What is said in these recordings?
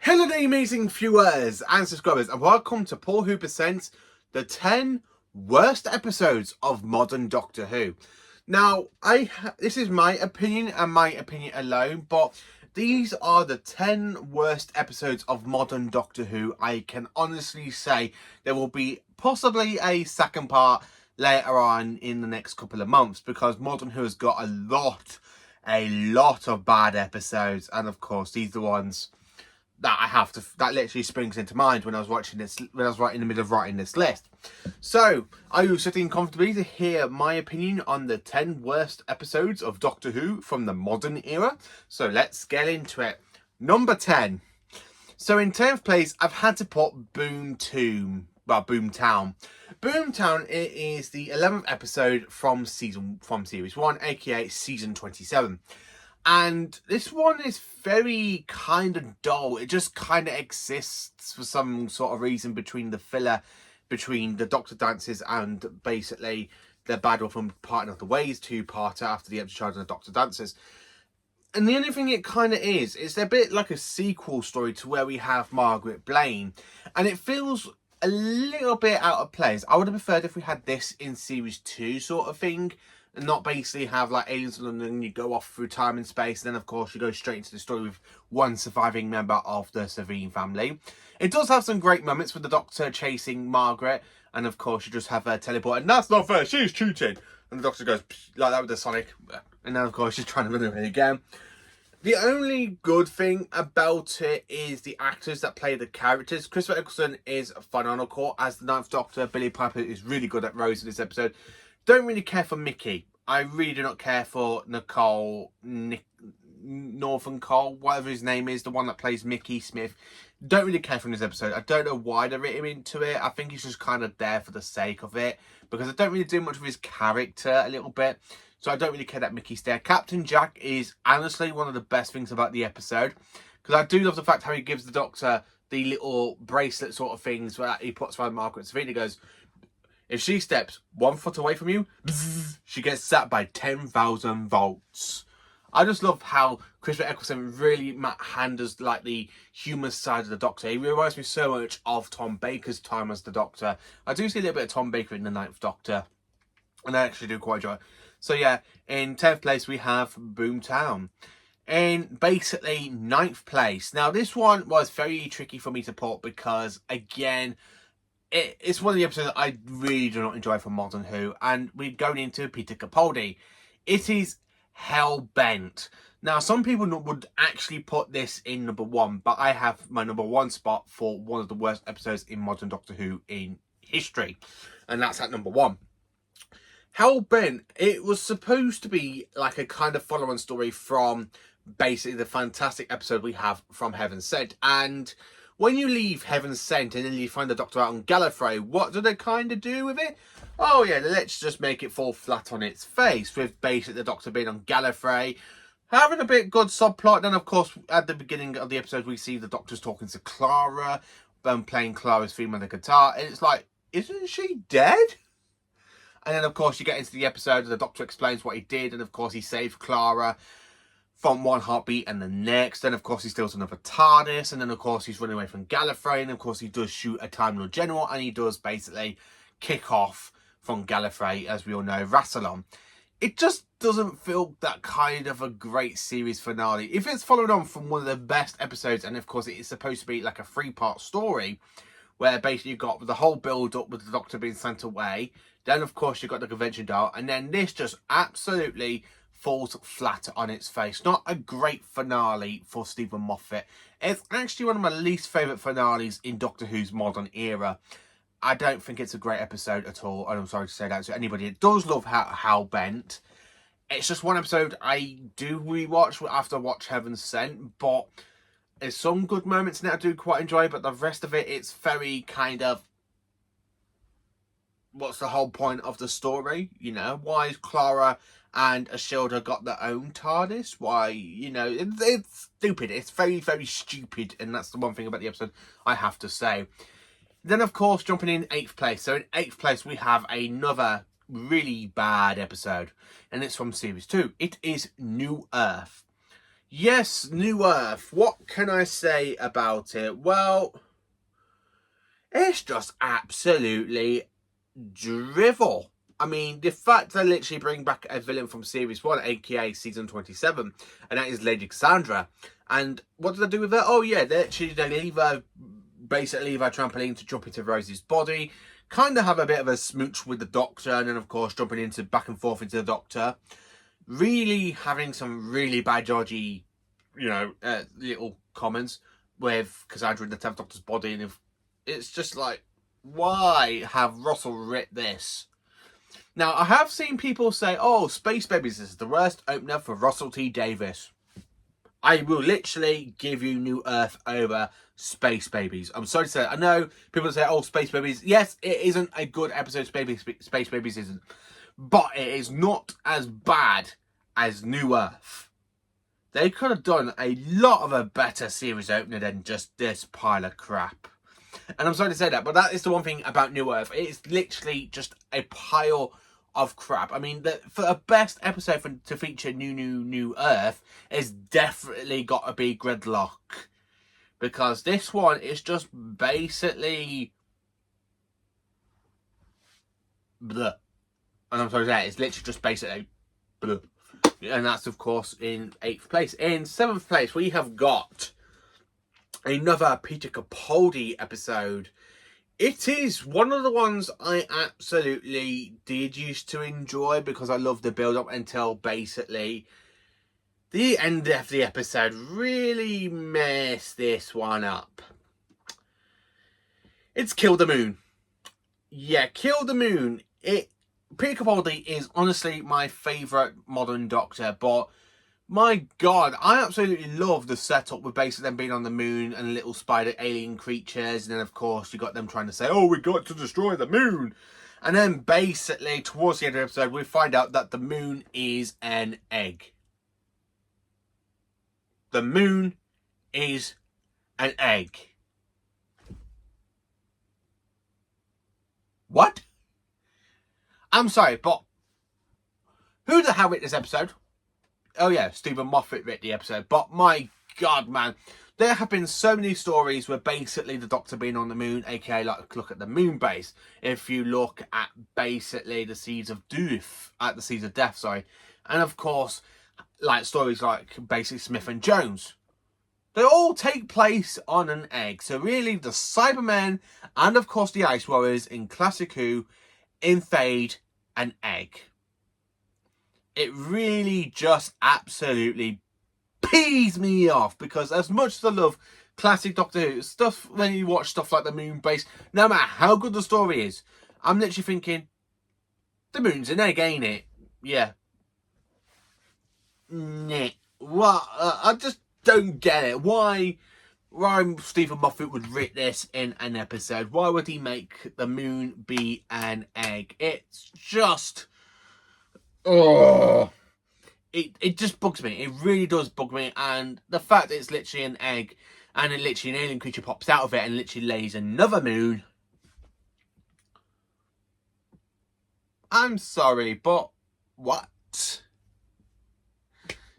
Hello there, amazing viewers and subscribers, and welcome to PaulWho Presents, the 10 worst episodes of modern Doctor Who. Now, this is my opinion and my opinion alone, but these are the 10 worst episodes of modern Doctor Who. I can honestly say there will be possibly a second part later on in the next couple of months, because Modern Who has got a lot of bad episodes, and of course these are the ones that literally springs into mind when I was watching this, when I was right in the middle of writing this list. So, are you sitting comfortably to hear my opinion on the 10 worst episodes of Doctor Who from the modern era? So let's get into it. Number 10. So in 10th place, I've had to put Boomtown. Boomtown is the 11th episode from series 1, aka season 27. And this one is very kind of dull. It just kind of exists for some sort of reason between the filler, between the Doctor dances and basically the battle from Parting of the Ways two-parter after the episode of the Doctor dances. And the only thing it kind of is, it's a bit like a sequel story to where we have Margaret Blaine. And it feels a little bit out of place. I would have preferred if we had this in series 2 sort of thing, and not basically have like Aliens in London and you go off through time and space, and then of course you go straight into the story with one surviving member of the Savine family. It does have some great moments with the Doctor chasing Margaret, and of course you just have her teleport, and that's not fair, she's cheating. And the Doctor goes like that with the Sonic, and then of course she's trying to run away again. The only good thing about it is the actors that play the characters. Christopher Eccleston is phenomenal as the Ninth Doctor. Billy Piper is really good at Rose in this episode. Don't really care for Mickey. I really do not care for Northern Cole, whatever his name is, the one that plays Mickey Smith. Don't really care for this episode. I don't know why they writ him into it. I think he's just kind of there for the sake of it, because I don't really do much with his character a little bit. So I don't really care that Mickey's there. Captain Jack is honestly one of the best things about the episode, because I do love the fact how he gives the Doctor the little bracelet sort of things that he puts around Margaret's feet. He goes, if she steps 1 foot away from you, bzz, she gets zapped by 10,000 volts. I just love how Christopher Eccleston really handles like the human side of the Doctor. He reminds me so much of Tom Baker's time as the Doctor. I do see a little bit of Tom Baker in the Ninth Doctor, and I actually do quite enjoy it. So yeah, in 10th place we have Boomtown. In basically 9th place. Now this one was very tricky for me to put, because again, it's one of the episodes that I really do not enjoy from Modern Who, and we're going into Peter Capaldi. It is Hellbent. Now, some people would actually put this in number 1, but I have my number 1 spot for one of the worst episodes in modern Doctor Who in history, and that's at number 1. Hellbent, it was supposed to be like a kind of follow-on story from basically the fantastic episode we have from Heaven Sent, and when you leave Heaven Sent and then you find the Doctor out on Gallifrey, what do they kind of do with it? Oh yeah, let's just make it fall flat on its face, with basically the Doctor being on Gallifrey, having a bit good subplot. Then of course at the beginning of the episode we see the Doctor's talking to Clara, playing Clara's theme on the guitar, and it's like, isn't she dead? And then of course you get into the episode and the Doctor explains what he did, and of course he saved Clara from one heartbeat and the next. Then of course he steals another TARDIS, and then of course he's running away from Gallifrey, and of course he does shoot a Time Lord General, and he does basically kick off from Gallifrey, as we all know, Rassilon. It just doesn't feel that kind of a great series finale. If it's followed on from one of the best episodes, and of course it is supposed to be like a 3-part story, where basically you've got the whole build up with the Doctor being sent away, then of course you've got the convention dial, and then this just absolutely falls flat on its face. Not a great finale for Stephen Moffat. It's actually one of my least favourite finales in Doctor Who's modern era. I don't think it's a great episode at all, and I'm sorry to say that to anybody that does love Hellbent. It's just one episode I do rewatch after I watch Heaven Sent, but there's some good moments in it I do quite enjoy, but the rest of it, it's very kind of, what's the whole point of the story? You know, why is Clara and Ashilda got their own TARDIS? Why, you know, it's stupid. It's very, very stupid, and that's the one thing about the episode I have to say. Then, of course, jumping in 8th place. So in 8th place, we have another really bad episode, and it's from Series 2. It is New Earth. Yes, New Earth. What can I say about it? Well, it's just absolutely drivel. I mean, the fact they literally bring back a villain from Series 1, aka Season 27, and that is Lady Cassandra. And what do they do with her? Oh yeah, they leave her, basically leave her trampoline to jump into Rose's body, kind of have a bit of a smooch with the Doctor, and then of course jumping into back and forth into the Doctor. Really having some really bad dodgy, little comments with Cassandra in the 10th Doctor's body, and if it's just like, why have Russell writ this? Now, I have seen people say, oh, Space Babies is the worst opener for Russell T Davies. I will literally give you New Earth over Space Babies. I'm sorry to say that. I know people say, oh, Space Babies. Yes, it isn't a good episode. Space Babies isn't. But it is not as bad as New Earth. They could have done a lot of a better series opener than just this pile of crap. And I'm sorry to say that, but that is the one thing about New Earth. It is literally just a pile of crap. I mean, for a best episode to feature New Earth, it's definitely got to be Gridlock. Because this one is just basically blah. And I'm sorry to say, it's literally just basically blah. And that's, of course, in 8th place. In 7th place, we have got another Peter Capaldi episode. It is one of the ones I absolutely did used to enjoy because I love the build-up until basically the end of the episode really messed this one up. It's Kill the Moon. Yeah, Kill the Moon. Peter Capaldi is honestly my favourite modern Doctor, but my God, I absolutely love the setup with basically them being on the moon and little spider alien creatures. And then, of course, you got them trying to say, oh, we got to destroy the moon. And then basically, towards the end of the episode, we find out that the moon is an egg. The moon is an egg. What? I'm sorry, but who the hell wrote this episode? Oh yeah, Stephen Moffat wrote the episode. But my God, man, there have been so many stories where basically the Doctor being on the moon, aka like look at the moon base. If you look at basically the Seeds of Death, sorry, and of course, like stories like basically Smith and Jones, they all take place on an egg. So really, the Cybermen and of course the Ice Warriors in Classic Who invade an egg. It really just absolutely pees me off because as much as I love classic Doctor Who stuff, when you watch stuff like the moon base, no matter how good the story is, I'm literally thinking, the moon's an egg, ain't it? Yeah. Nah. What? I just don't get it. Why Stephen Moffat would write this in an episode? Why would he make the moon be an egg? It's just... oh, it just bugs me. It really does bug me. And the fact that it's literally an egg and then literally an alien creature pops out of it and literally lays another moon. I'm sorry, but what?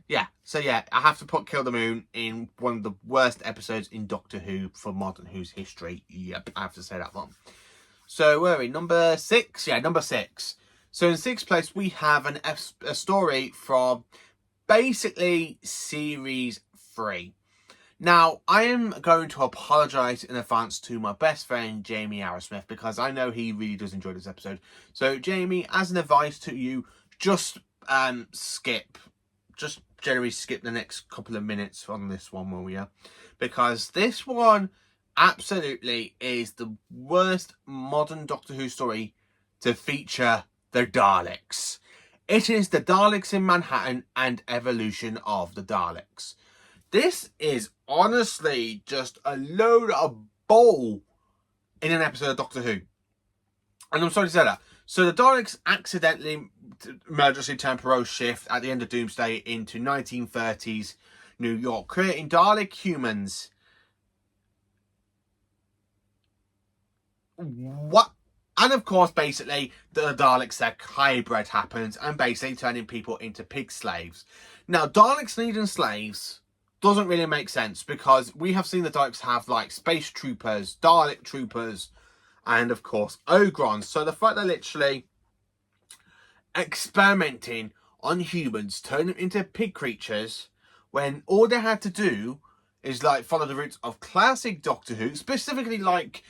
Yeah, so yeah, I have to put Kill the Moon in one of the worst episodes in Doctor Who for Modern Who's history. Yep, I have to say that one. So where are we? Number 6? Yeah, number 6. So in 6th place, we have a story from basically Series 3. Now, I am going to apologise in advance to my best friend, Jamie Arrowsmith, because I know he really does enjoy this episode. So, Jamie, as an advice to you, just generally skip the next couple of minutes on this one, will you? Because this one absolutely is the worst modern Doctor Who story to feature the Daleks. It is the Daleks in Manhattan and evolution of the Daleks. This is honestly just a load of bull in an episode of Doctor Who. And I'm sorry to say that. So the Daleks accidentally emergency temporal shift at the end of Doomsday into 1930s New York, creating Dalek humans. What? And of course, basically, the Daleks' hybrid happens and basically turning people into pig slaves. Now, Daleks needing slaves doesn't really make sense, because we have seen the Daleks have like space troopers, Dalek troopers, and of course Ogrons. So the fact they're literally experimenting on humans, turning them into pig creatures, when all they had to do is like follow the routes of classic Doctor Who, specifically like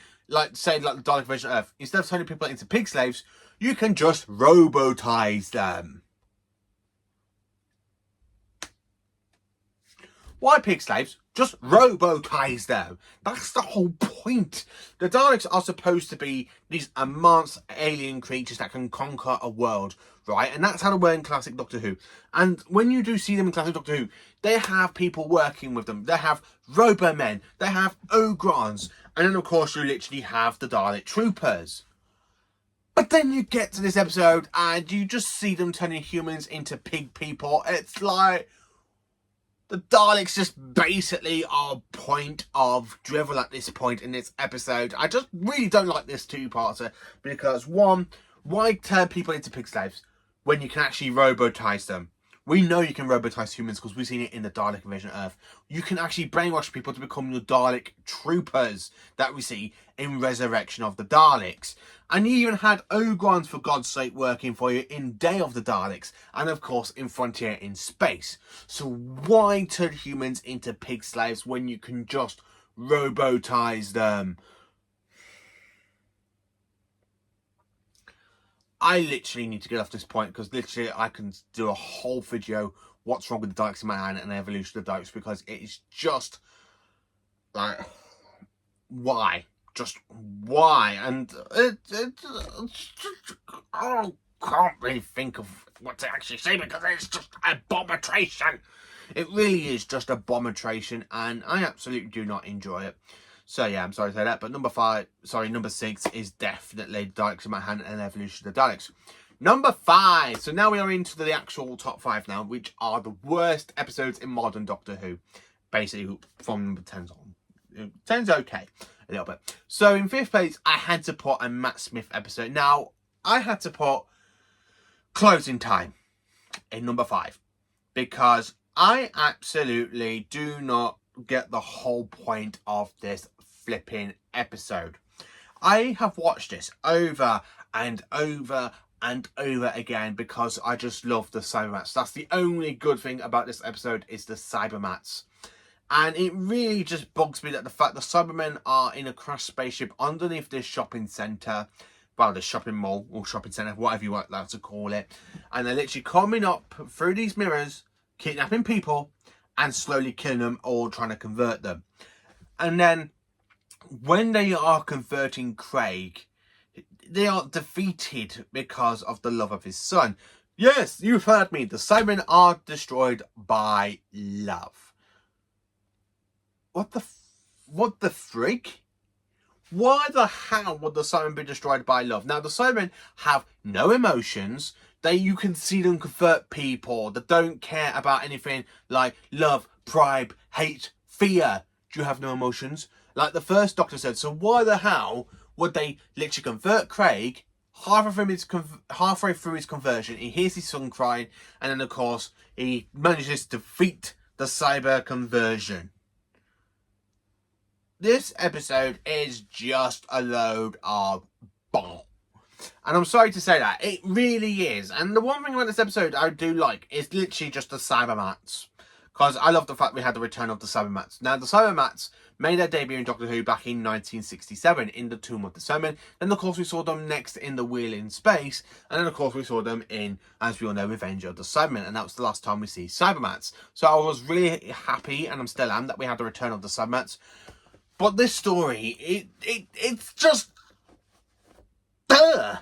say the Dalek version of Earth. Instead of turning people into pig slaves, you can just robotize them. Why pig slaves? Just robotize them. That's the whole point. The Daleks are supposed to be these immense alien creatures that can conquer a world, right? And that's how they were in classic Doctor Who. And when you do see them in classic Doctor Who, they have people working with them. They have Robomen. They have Ogrons. And then, of course, you literally have the Dalek Troopers. But then you get to this episode and you just see them turning humans into pig people. It's like the Daleks just basically are a point of drivel at this point in this episode. I just really don't like this two-parter because, one, why turn people into pig slaves when you can actually robotize them? We know you can robotize humans because we've seen it in the Dalek invasion of Earth. You can actually brainwash people to become the Dalek troopers that we see in Resurrection of the Daleks. And you even had Ogrons, for God's sake, working for you in Day of the Daleks. And of course in Frontier in Space. So why turn humans into pig slaves when you can just robotize them? I literally need to get off this point because literally I can do a whole video what's wrong with the Daleks in my hand and the evolution of the Daleks, because it is just like, why? Just why? And I can't really think of what to actually say because it's just abomination. It really is just abomination, and I absolutely do not enjoy it. So yeah, I'm sorry to say that, but number 6 is definitely Daleks in my hand and Evolution of the Daleks. Number 5. So now we are into the actual top 5 now, which are the worst episodes in modern Doctor Who. Basically, from number 10 on. 10's okay, a little bit. So in 5th place, I had to put a Matt Smith episode. Now, I had to put Closing Time in number 5 because I absolutely do not get the whole point of this flipping episode. I have watched this over and over and over again because I just love the Cybermats. That's the only good thing about this episode, is the Cybermats. And it really just bugs me that the fact the Cybermen are in a crashed spaceship underneath this shopping centre, well, the shopping mall or shopping centre, whatever you like to call it, and they're literally coming up through these mirrors, kidnapping people and slowly killing them or trying to convert them. And then when they are converting Craig, they are defeated because of the love of his son. Yes, you've heard me. The Cybermen are destroyed by love. What the freak? Why the hell would the Cybermen be destroyed by love? Now, the Cybermen have no emotions. You can see them convert people that don't care about anything like love, pride, hate, fear. Do you have no emotions? Like the first Doctor said. So why the hell would they literally convert Craig? Halfway through his conversion, he hears his son crying, and then of course he manages to defeat the cyber conversion. This episode is just a load of bull. And I'm sorry to say that. It really is. And the one thing about this episode I do like is literally just the Cybermats. Because I love the fact we had the return of the Cybermats. Now, the Cybermats made their debut in Doctor Who back in 1967 in the Tomb of the Cybermen. Then, of course, we saw them next in The Wheel in Space. And then, of course, we saw them in, as we all know, Revenge of the Cybermen. And that was the last time we see Cybermats. So I was really happy, and I still am, that we had the return of the Cybermats. But this story, it's just... Duh!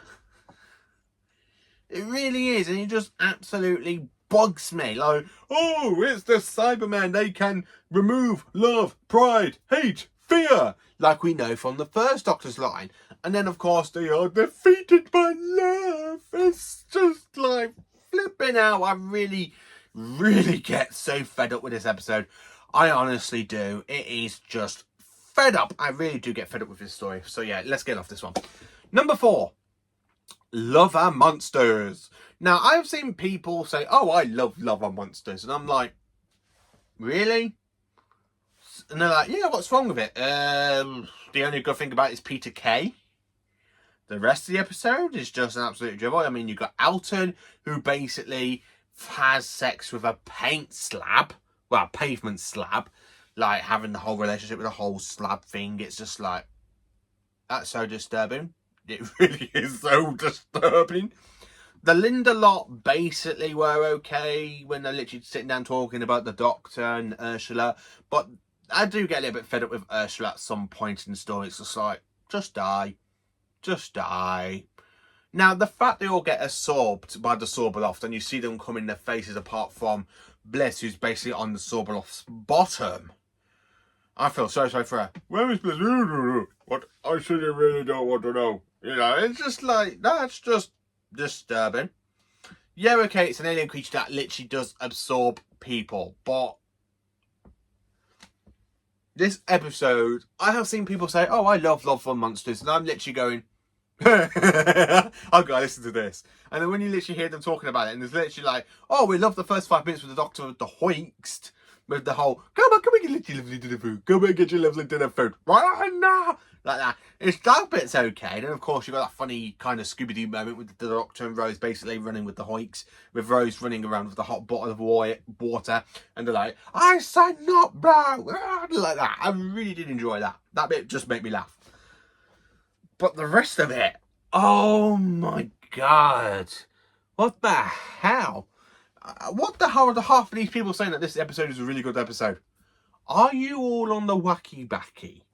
It really is, and it just absolutely bugs me. Like, oh, it's the Cybermen. They can remove love, pride, hate, fear, like we know from the first Doctor's line. And then, of course, they are defeated by love. It's just like flipping out. I really, really get so fed up with this episode. I honestly do. It is just fed up. I really do get fed up with this story. So yeah, let's get off this one. Number 4. Lover Monsters. Now, I've seen people say, oh, I love Lover Monsters. And I'm like, really? And they're like, yeah, what's wrong with it? The only good thing about it is Peter Kay. The rest of the episode is just an absolute drivel. I mean, you've got Elton, who basically has sex with a paint slab. Well, pavement slab. Like, having the whole relationship with the whole slab thing. It's just like, that's so disturbing. It really is so disturbing. The Linda lot basically were okay when they're literally sitting down talking about the Doctor and Ursula. But I do get a little bit fed up with Ursula at some point in the story. It's just like, just die. Just die. Now, the fact they all get absorbed by the Sorbeloft and you see them come in their faces apart from Bliss, who's basically on the Sorbeloft's bottom. I feel so sorry for her. Where is Bliss? What? I should really don't want to know. You know, it's just like, that's just disturbing. Yeah, okay, it's an alien creature that literally does absorb people, but this episode, I have seen people say, oh, I love for Monsters, and I'm literally going, I've got to listen to this. And then when you literally hear them talking about it, and there's literally like, oh, we love the first 5 minutes with the Doctor with the hoist, with the whole, come on, get your lovely dinner food, come and get your lovely dinner food, right now, like that. It's that bit's okay. Then of course you've got that funny kind of Scooby-Doo moment with the Doctor and Rose basically running with the hoiks, with Rose running around with the hot bottle of water, and they're like, I said not bro, like that. I really did enjoy that. That bit just made me laugh. But the rest of it, oh my god, what the hell? What the hell are the half of these people saying that this episode is a really good episode? Are you all on the wacky backy?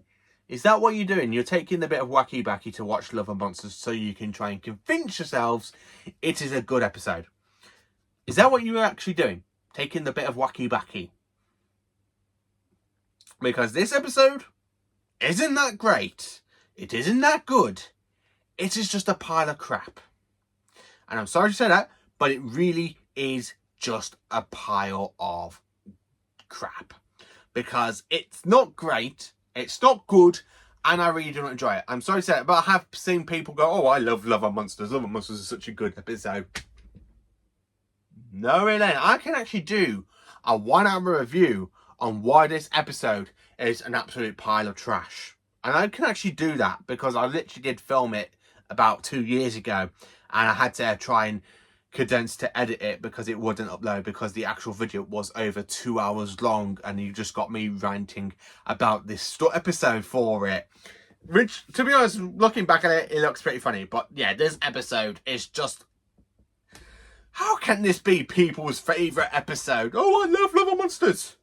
Is that what you're doing? You're taking the bit of wacky backy to watch Love and Monsters so you can try and convince yourselves it is a good episode. Is that what you're actually doing? Taking the bit of wacky backy? Because this episode isn't that great. It isn't that good. It is just a pile of crap. And I'm sorry to say that, but it really is just a pile of crap. Because it's not great, it's not good, and I really do not enjoy it. I'm sorry to say that, but I have seen people go, oh, I love and Monsters. Love and Monsters is such a good episode. No, it ain't. I can actually do a 1 hour review on why this episode is an absolute pile of trash. And I can actually do that because I literally did film it about 2 years ago, and I had to try and condense to edit it because it wouldn't upload because the actual video was over 2 hours long, and you just got me ranting about this episode for it. Which, to be honest, looking back at it, it looks pretty funny. But yeah, this episode is just... How can this be people's favourite episode? Oh, I love and Monsters.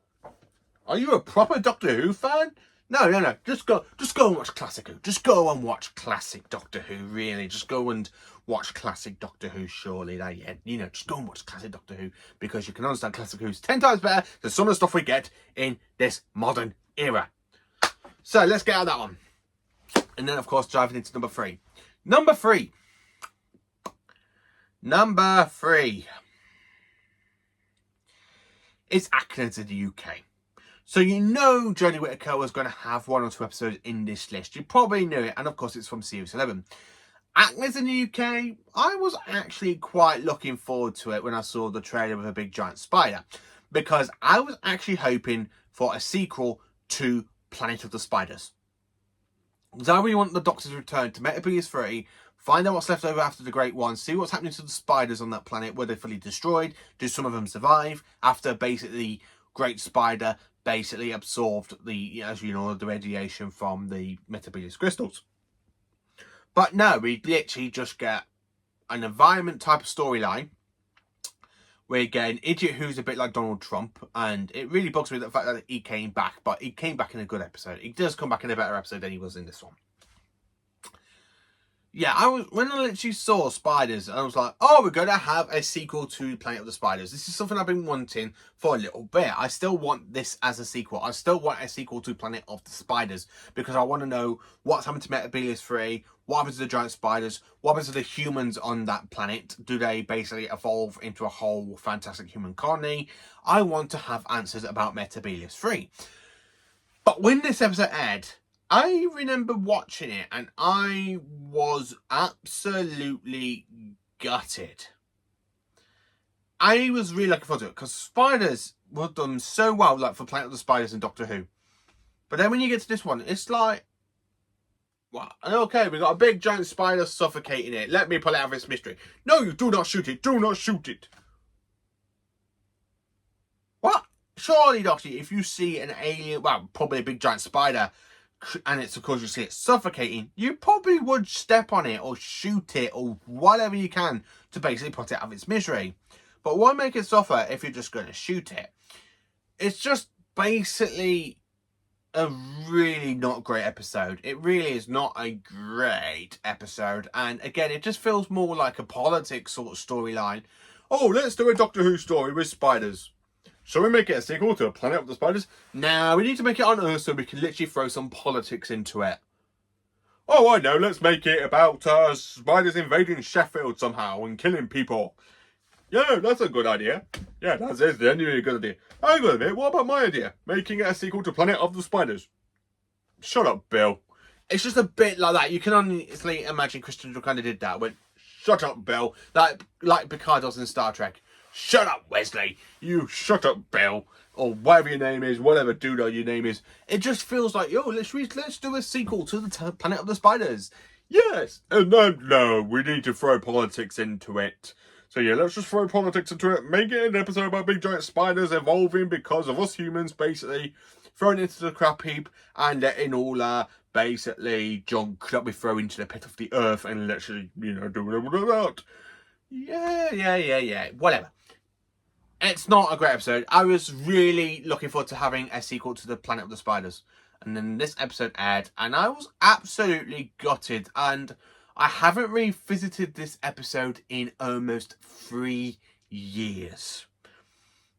Are you a proper Doctor Who fan? No. Just go and watch Classic Who. Just go and watch classic Doctor Who, really. Just go and watch classic Doctor Who, surely. Just go and watch classic Doctor Who, because you can understand Classic Who's 10 times better than some of the stuff we get in this modern era. So, let's get out of that one. And then, of course, diving into number 3. Number 3. It's Actors in the UK. So you know Jodie Whittaker was going to have 1 or 2 episodes in this list. You probably knew it, and of course it's from Series 11. Actors in the UK, I was actually quite looking forward to it when I saw the trailer with a big giant spider, because I was actually hoping for a sequel to Planet of the Spiders. Because I really want the Doctor's return to Metropolis 3, find out what's left over after the Great One, see what's happening to the spiders on that planet. Were they fully destroyed? Do some of them survive after basically Great Spider basically absorbed the radiation from the Metropolis crystals? But no, we literally just get an environment type of storyline. We get an idiot who's a bit like Donald Trump, and it really bugs me the fact that he came back, but he came back in a good episode. He does come back in a better episode than he was in this one. Yeah, when I literally saw spiders, I was like, oh, we're going to have a sequel to Planet of the Spiders. This is something I've been wanting for a little bit. I still want this as a sequel. I still want a sequel to Planet of the Spiders, because I want to know what's happened to Metropolis 3, what happens to the giant spiders, what happens to the humans on that planet. Do they basically evolve into a whole fantastic human colony? I want to have answers about Metropolis 3. But when this episode aired, I remember watching it and I was absolutely gutted. I was really looking forward to it because spiders were done so well, like for Planet of the Spiders and Doctor Who. But then when you get to this one, it's like, what? Okay, we got a big giant spider suffocating it. Let me pull it out of its mystery. No, you do not shoot it. Do not shoot it. What? Surely, Doctor, if you see an alien, well, probably a big giant spider, and it's of course you see it suffocating, you probably would step on it or shoot it or whatever you can to basically put it out of its misery. But why make it suffer if you're just going to shoot it? It's just basically a really not great episode. It really is not a great episode. And again, it just feels more like a politics sort of storyline. Oh, let's do a Doctor Who story with spiders. Shall we make it a sequel to Planet of the Spiders? Nah, we need to make it on Earth so we can literally throw some politics into it. Oh, I know, let's make it about spiders invading Sheffield somehow and killing people. Yeah, that's a good idea. Yeah, that's genuinely a good idea. Hang on a minute, what about my idea? Making it a sequel to Planet of the Spiders. Shut up, Bill. It's just a bit like that. You can honestly imagine Christian kind of did that. Went, shut up, Bill. Like Picard does in Star Trek. Shut up, Wesley. You shut up, Bill. Or whatever your name is, whatever doodah your name is. It just feels like, yo, let's do a sequel to the Planet of the Spiders. Yes. And then, no, we need to throw politics into it. So yeah, let's just throw politics into it. Make it an episode about big giant spiders evolving because of us humans basically throwing it into the crap heap and letting all basically junk that we throw into the pit of the earth and literally, do whatever that. Yeah. Whatever. It's not a great episode. I was really looking forward to having a sequel to the Planet of the Spiders. And then this episode aired and I was absolutely gutted. And I haven't revisited this episode in almost 3 years.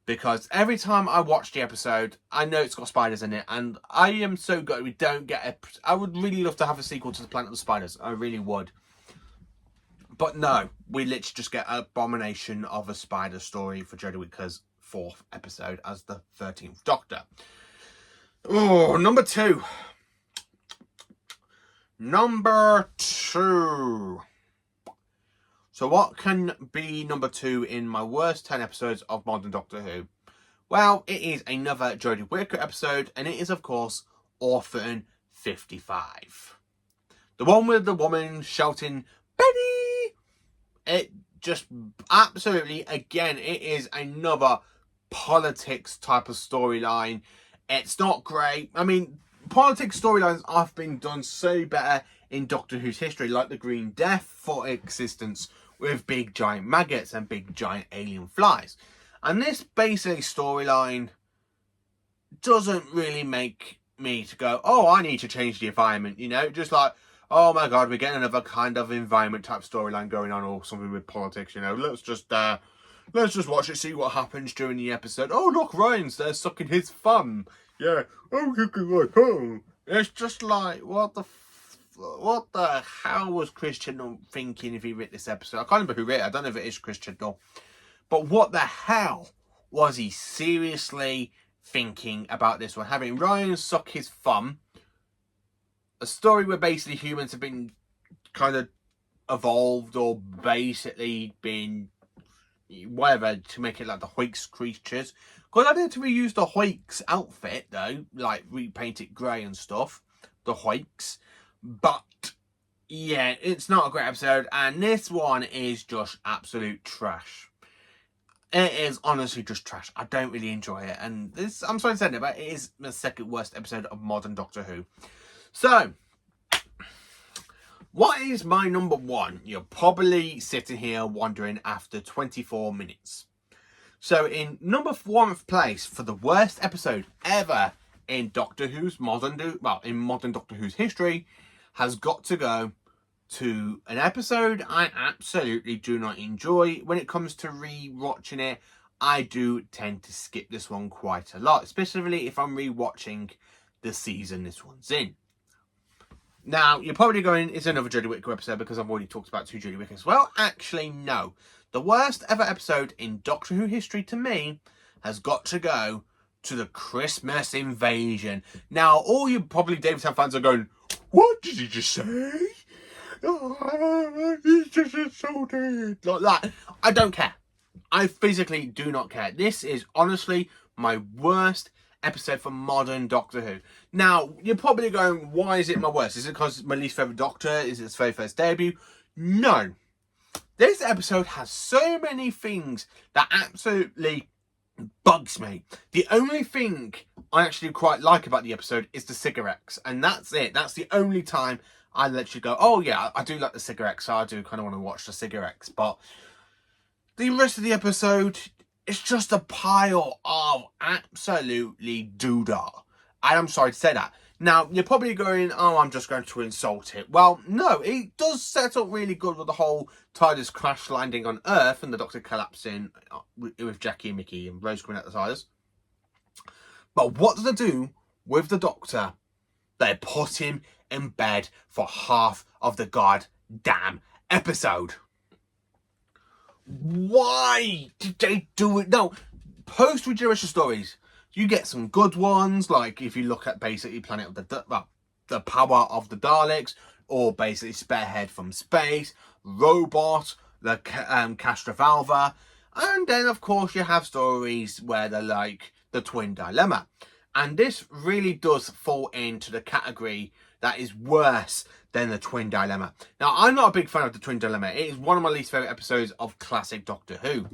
Because every time I watch the episode, I know it's got spiders in it. And I am so gutted we don't get I would really love to have a sequel to the Planet of the Spiders. I really would. But no, we literally just get an abomination of a spider story for Jodie Whittaker's 4th episode as the 13th Doctor. Oh, number 2. Number 2. So what can be number 2 in my worst 10 episodes of modern Doctor Who? Well, it is another Jodie Whittaker episode, and it is, of course, Orphan 55. The one with the woman shouting, Betty! It just absolutely, again, it is another politics type of storyline. It's not great. I mean, politics storylines have been done so better in Doctor Who's history, like the Green Death, for existence, with big giant maggots and big giant alien flies. And this basic storyline doesn't really make me to go, oh, I need to change the environment, just like, oh my god, we're getting another kind of environment type storyline going on, or something with politics, let's just watch it, see what happens during the episode. Oh look, Ryan's there sucking his thumb. Yeah. Oh, it's just like, what the hell was Christian thinking if he wrote this episode? I can't remember who wrote it. I don't know if it is Christian though. But what the hell was he seriously thinking about this one? Having Ryan suck his thumb. A story where basically humans have been kind of evolved or basically been whatever to make it like the Hoix creatures. Because I did to reuse the Hoix outfit though, like repaint it grey and stuff. The Hoix. But yeah, it's not a great episode, and this one is just absolute trash. It is honestly just trash. I don't really enjoy it, and this, I'm sorry to say it, but it is the second worst episode of modern Doctor Who. So, what is my number 1? You're probably sitting here wondering after 24 minutes. So, in number 1st place for the worst episode ever in Doctor Who's modern Doctor Who's history, has got to go to an episode I absolutely do not enjoy. When it comes to re-watching it, I do tend to skip this one quite a lot, especially if I'm re-watching the season this one's in. Now, you're probably going, it's another Jodie Whittaker episode because I've already talked about 2 Jodie Whittakers. Well, actually, no. The worst ever episode in Doctor Who history to me has got to go to the Christmas invasion. Now, all you probably David Tennant fans are going, what did he just say? Oh, he's just insulted. Like that. I don't care. I physically do not care. This is honestly my worst episode for modern Doctor Who. Now, you're probably going, why is it my worst? Is it because it's my least favourite Doctor? Is it its very first debut? No. This episode has so many things that absolutely bugs me. The only thing I actually quite like about the episode is the cigarettes. And that's it. That's the only time I literally go, oh yeah, I do like the cigarettes, so I do kind of want to watch the cigarettes. But the rest of the episode, it's just a pile of absolutely doodah. And I'm sorry to say that. Now, you're probably going, oh, I'm just going to insult it. Well, no, it does set up really good with the whole TARDIS crash landing on Earth and the Doctor collapsing with Jackie and Mickey and Rose coming out the TARDIS. But what do they do with the Doctor? They put him in bed for half of the goddamn episode. Why did they do it? No, post-regeneration stories, you get some good ones, like if you look at basically Planet of the Power of the Daleks, or basically Spearhead from Space, Robot, the Castrovalva, and then of course you have stories where they're like the Twin Dilemma. And this really does fall into the category that is worse than the Twin Dilemma. Now, I'm not a big fan of the Twin Dilemma. It is one of my least favourite episodes of classic Doctor Who.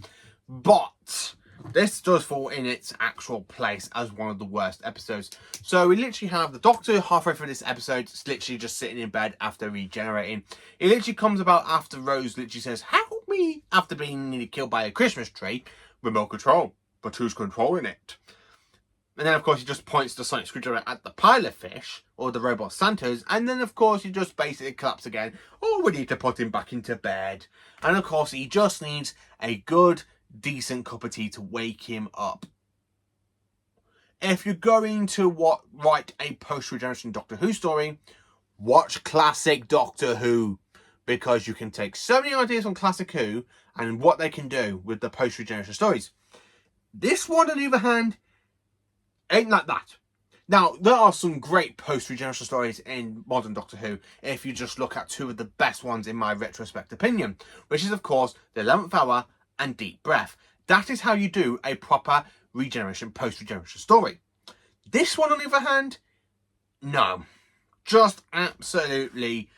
But this does fall in its actual place as one of the worst episodes. So we literally have the Doctor halfway through this episode, literally just sitting in bed after regenerating. It literally comes about after Rose literally says, help me, after being nearly killed by a Christmas tree. Remote control, but who's controlling it? And then, of course, he just points the sonic screwdriver at the pilot fish, or the robot Santos, and then, of course, he just basically collapses again. Oh, we need to put him back into bed. And, of course, he just needs a good, decent cup of tea to wake him up. If you're going to write a post-regeneration Doctor Who story, watch classic Doctor Who. Because you can take so many ideas from classic Who and what they can do with the post-regeneration stories. This one, on the other hand, ain't like that. Now, there are some great post-regeneration stories in modern Doctor Who, if you just look at two of the best ones in my retrospect opinion, which is, of course, The 11th Hour and Deep Breath. That is how you do a proper regeneration, post-regeneration story. This one, on the other hand, no. Just absolutely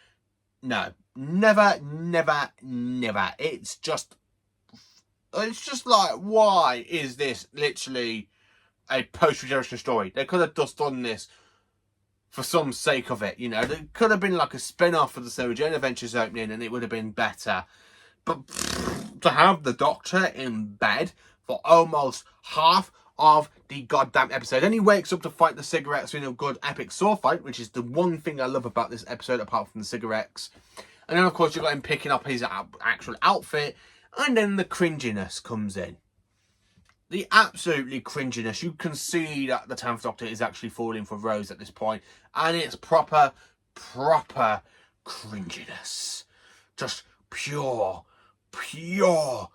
no. Never, never, never. It's just like, why is this literally a post-regeneration story? They could have just done this for some sake of it, you know. There could have been like a spin-off of the Sarah Jane Adventures opening and it would have been better. But to have the Doctor in bed for almost half of the goddamn episode, then he wakes up to fight the cigarettes in a good epic sword fight, which is the one thing I love about this episode apart from the cigarettes. And then, of course, you've got him picking up his actual outfit, and then the cringiness comes in. The absolutely cringiness. You can see that the 10th Doctor is actually falling for Rose at this point, and it's proper cringiness. Just pure cringiness.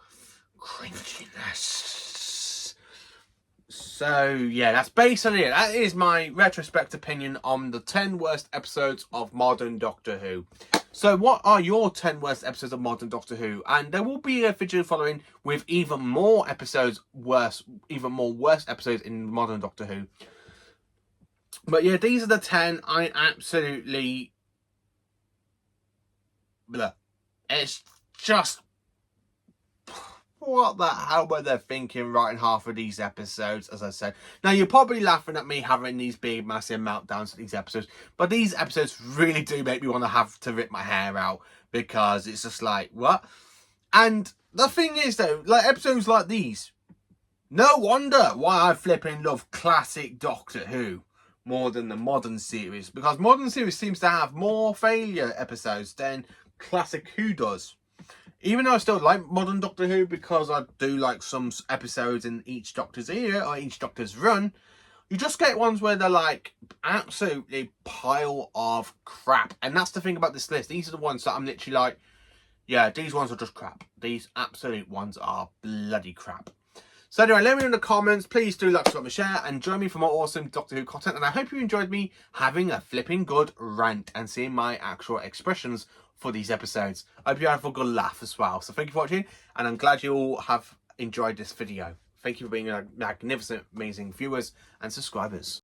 So, yeah, that's basically it. That is my retrospect opinion on the 10 worst episodes of modern Doctor Who. So what are your 10 worst episodes of modern Doctor Who? And there will be a video following with even more worst episodes in modern Doctor Who. But yeah, these are the 10 I absolutely... Blah. It's just... What the hell were they thinking writing half of these episodes, as I said? Now, you're probably laughing at me having these big, massive meltdowns at these episodes. But these episodes really do make me want to have to rip my hair out. Because it's just like, what? And the thing is, though, like episodes like these, no wonder why I flipping love classic Doctor Who more than the modern series. Because modern series seems to have more failure episodes than classic Who does. Even though I still like modern Doctor Who because I do like some episodes in each Doctor's era or each Doctor's run, you just get ones where they're like absolutely pile of crap. And that's the thing about this list. These are the ones that I'm literally like, yeah, these ones are just crap. These absolute ones are bloody crap. So anyway, let me know in the comments. Please do like, subscribe, and share, and join me for more awesome Doctor Who content. And I hope you enjoyed me having a flipping good rant and seeing my actual expressions for these episodes. I hope you had a good laugh as well. So thank you for watching, and I'm glad you all have enjoyed this video. Thank you for being magnificent, amazing viewers and subscribers.